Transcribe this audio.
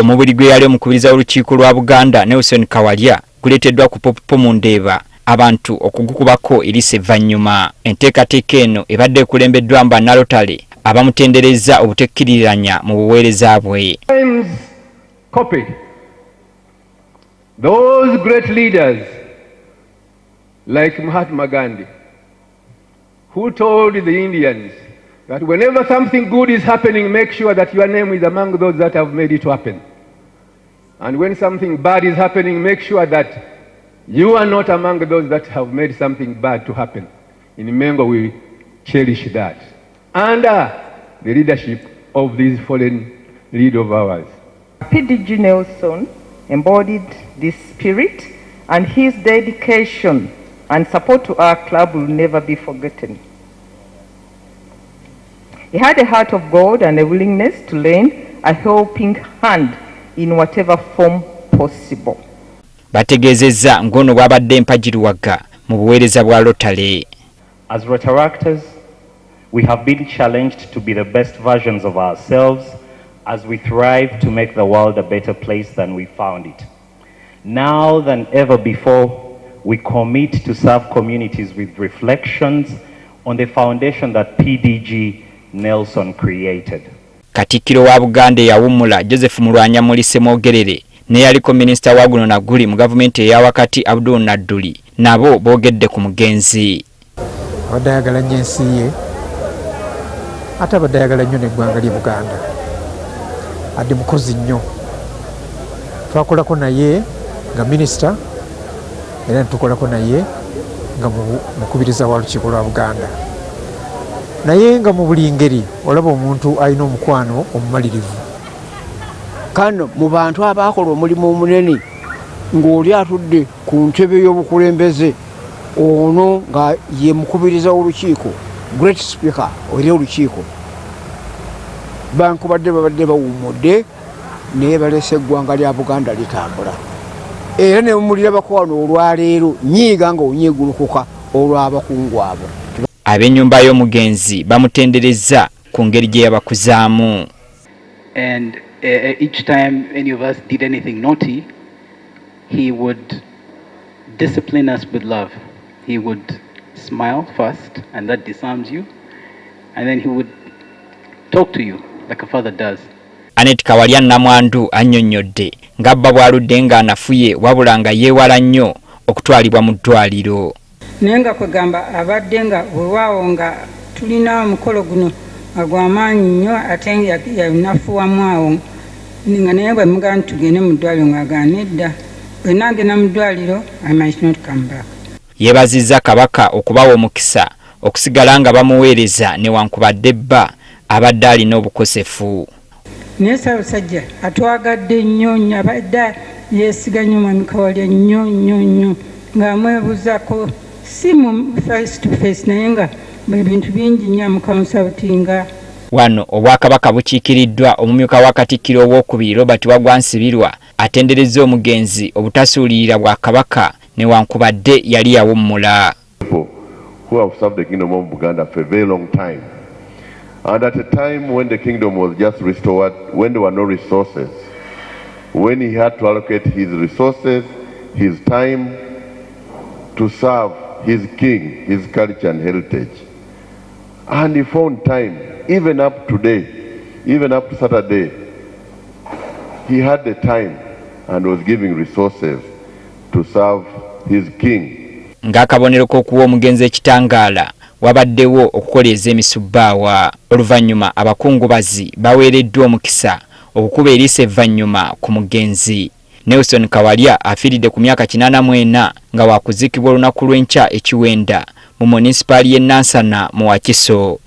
Omubiri gwe yali omukubiriza olukiiko lwa Buganga Nelson Kawalya guleeteddwa ku Popo mu Ndeeba abantu okukubwako eriiso evvanyuma. Enteekateeka eno ebadde ekulembeddwa banna rotery abamutendereza obutekkiriranya mu buweereza bwe. Copy those great leaders like Mahatma Gandhi, who told the Indians that whenever something good is happening, make sure that your name is among those that have made it happen. And when something bad is happening, make sure that you are not among those that have made something bad to happen. In Mengo, we cherish that. Under the leadership of these fallen leaders of ours. PDG Nelson embodied this spirit, and his dedication and support to our club will never be forgotten. He had a heart of God and a willingness to lend a helping hand in whatever form possible. Bategeezezza ngono bwabadde mpajiruwaga mu buweereza bwa Rotery. As Rotaractors, we have been challenged to be the best versions of ourselves as we thrive to make the world a better place than we found it. Now than ever before, we commit to serve communities with reflections on the foundation that PDG Nelson created. Katikkiro wa Buganda yawummula Joseph Mulwanyamulise Mwogerere ne yaliko minisita wa guno naguli mu gavumenti eya wakati Abdul Nadduli nabo boogedde ku mugenzi. Abadayagala nnyo ensi ye ate abadayagala nnyo n'eggwanga ly'e Buganda. Adde mukozi nnyo. Twakolako naye nga minisita era netukolako naye nga mukubiriza wa lukiiko lwa Buganda. Naye nga mu buli ngeri olaba omuntu alina omukwano omumalirivu. Kano mu bantu abaakola omulimu omunene ng'oli atudde ku ntebe y'obukulembeze ono nga ye mukubiriza w'olukiiko, great speaker eri olukiiko, bankubadde babadde bawummudde naye balese eggwanga lya Buganda litambula. Era ne mumulira bakwano olwaleero nyiiga nga onyeegulukuka olw'abakungu abo. Ab'ennyumba y'omugenzi bamutendereza ku ngeri gye yabakuzaamu. And each time any of us did anything naughty, he would discipline us with love. He would smile first, and that disarms you, and then he would talk to you like a father does. Anet Kawalya Namwandu annyonnyodde ng'abba bw'aludde ng'anafuye wabula nga yeewala nnyo okutwalibwa mu ddwaliro. Naye nga kwegamba abadde nga weewaawo nga tulina omukolo guno agw'amaanyi nnyo ate yanafuwamu awo nga naye bwe mugamba nti tugende mu ddwaliro ng'agaana edda bwe naagenda mu ddwaliro I might not come back. Yeebazizza Kabaka okubawa omukisa okusigala nga bamuweereza newankubadde bba abadde alina obukosefu. Naye Ssaabasajja atwagadde nnyo abadde yeesiga Mwami Kawalya nnyo ng'amwebuuzako si mu face to face naye nga bintu bingi nnyo amukamusabutinga. Wano Obwakabaka bukiikiriddwa omumyuka wa Katikkiro owookubiri Robert Wagwansibirwa atenderezza omugenzi obutasuulirira Bwakabaka newankubadde yali yawummula. Who have served the kingdom of Buganda for a very long time. And at a time when the kingdom was just restored, when there were no resources, when he had to allocate his resources, his time to serve his king, his culture and heritage. And he found time, even up today, even up to Saturday, he had the time and was giving resources to serve his king. Ng'akabonero k'okuwa omugenzi ekitangaala wabaddewo okukoleeza emisubbaawa. Oluvannyuma abakungubazi baweereddwa omukisa okukuba eriiso evvanyuma ku mugenzi. Nelson Kawalya afiiridde ku myaka 84 nga wakuziikibwa olunaku lw'enkya e Kiwanda mu munisipaali y'e Nansana mu Wakiso.